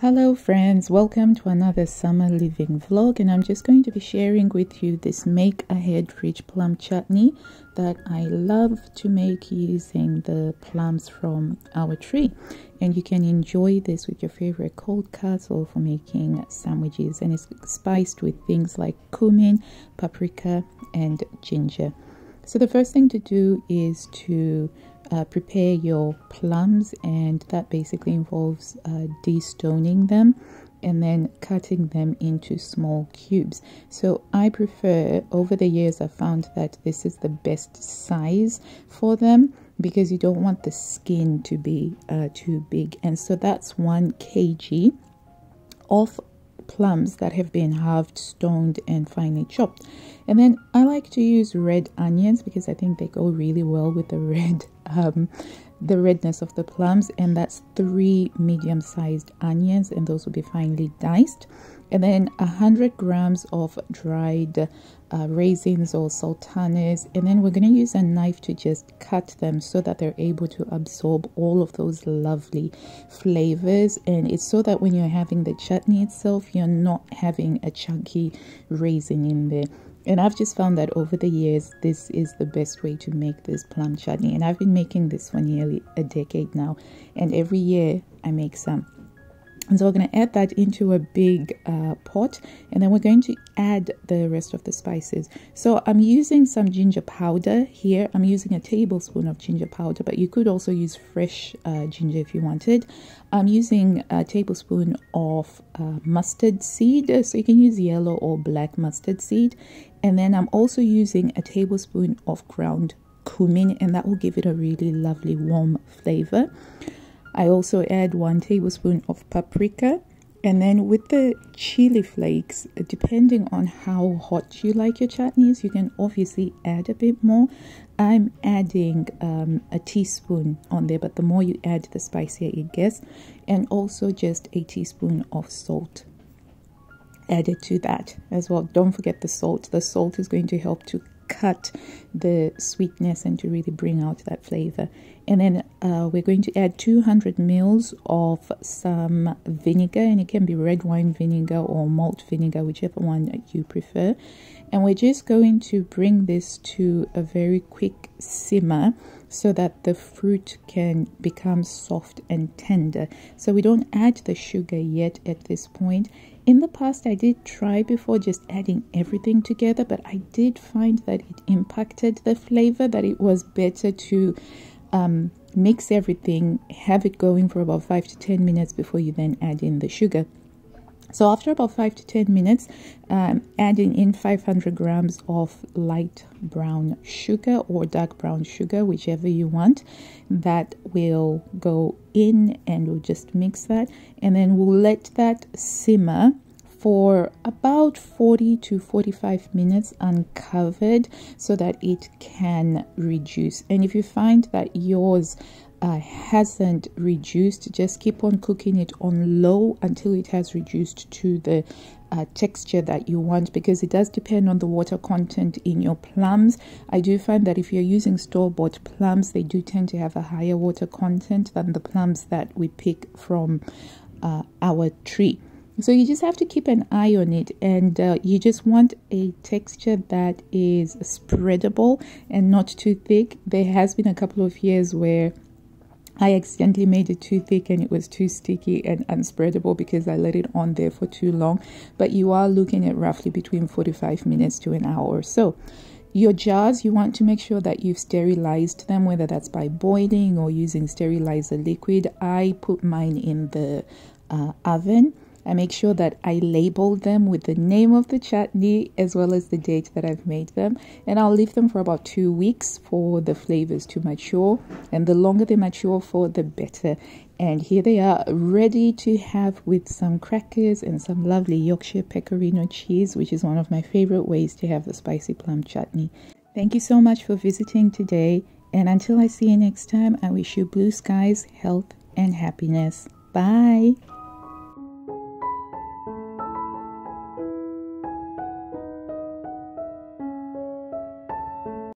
Hello friends, welcome to another summer living vlog, and I'm just going to be sharing with you this make ahead rich plum chutney that I love to make using the plums from our tree. And you can enjoy this with your favorite cold cuts or for making sandwiches, and it's spiced with things like cumin, paprika and ginger. So the first thing to do is to prepare your plums, and that basically involves de-stoning them and then cutting them into small cubes. So I prefer, over the years I found that this is the best size for them because you don't want the skin to be too big. And so that's 1 kg of plums that have been halved, stoned and finely chopped. And then I like to use red onions because I think they go really well with the the redness of the plums, and that's 3 medium-sized onions, and those will be finely diced. And then 100 grams of dried raisins or sultanas, and then we're going to use a knife to just cut them so that they're able to absorb all of those lovely flavors. And it's so that when you're having the chutney itself, you're not having a chunky raisin in there. And I've just found that over the years, this is the best way to make this plum chutney. And I've been making this for nearly a decade now. And every year I make some. And so we're going to add that into a big pot. And then we're going to add the rest of the spices. So I'm using some ginger powder here. I'm using a tablespoon of ginger powder, but you could also use fresh ginger if you wanted. I'm using a tablespoon of mustard seed. So you can use yellow or black mustard seed. And then I'm also using a tablespoon of ground cumin, and that will give it a really lovely warm flavor. I also add 1 tablespoon of paprika, and then with the chili flakes, depending on how hot you like your chutneys, you can obviously add a bit more. I'm adding a teaspoon on there, but the more you add, the spicier it gets. And also just a teaspoon of salt added to that as well. Don't forget the salt. The salt is going to help to cut the sweetness and to really bring out that flavor. And then we're going to add 200 mils of some vinegar, and it can be red wine vinegar or malt vinegar, whichever one you prefer. And we're just going to bring this to a very quick simmer so that the fruit can become soft and tender. So we don't add the sugar yet at this point. In the past, I did try before just adding everything together, but I did find that it impacted the flavor, that it was better to mix everything, have it going for about 5 to 10 minutes before you then add in the sugar. So after about 5 to 10 minutes, adding in 500 grams of light brown sugar or dark brown sugar, whichever you want. That will go in, and we'll just mix that. And then we'll let that simmer for about 40 to 45 minutes uncovered so that it can reduce. And if you find that yours hasn't reduced, just keep on cooking it on low until it has reduced to the texture that you want, because it does depend on the water content in your plums. I do find that if you're using store-bought plums, they do tend to have a higher water content than the plums that we pick from our tree. So you just have to keep an eye on it, and you just want a texture that is spreadable and not too thick. There has been a couple of years where I accidentally made it too thick and it was too sticky and unspreadable because I let it on there for too long. But you are looking at roughly between 45 minutes to an hour or so. Your jars, you want to make sure that you've sterilized them, whether that's by boiling or using sterilizer liquid. I put mine in the oven. I make sure that I label them with the name of the chutney as well as the date that I've made them. And I'll leave them for about 2 weeks for the flavors to mature. And the longer they mature for, the better. And here they are, ready to have with some crackers and some lovely Yorkshire pecorino cheese, which is one of my favorite ways to have the spicy plum chutney. Thank you so much for visiting today. And until I see you next time, I wish you blue skies, health and happiness. Bye.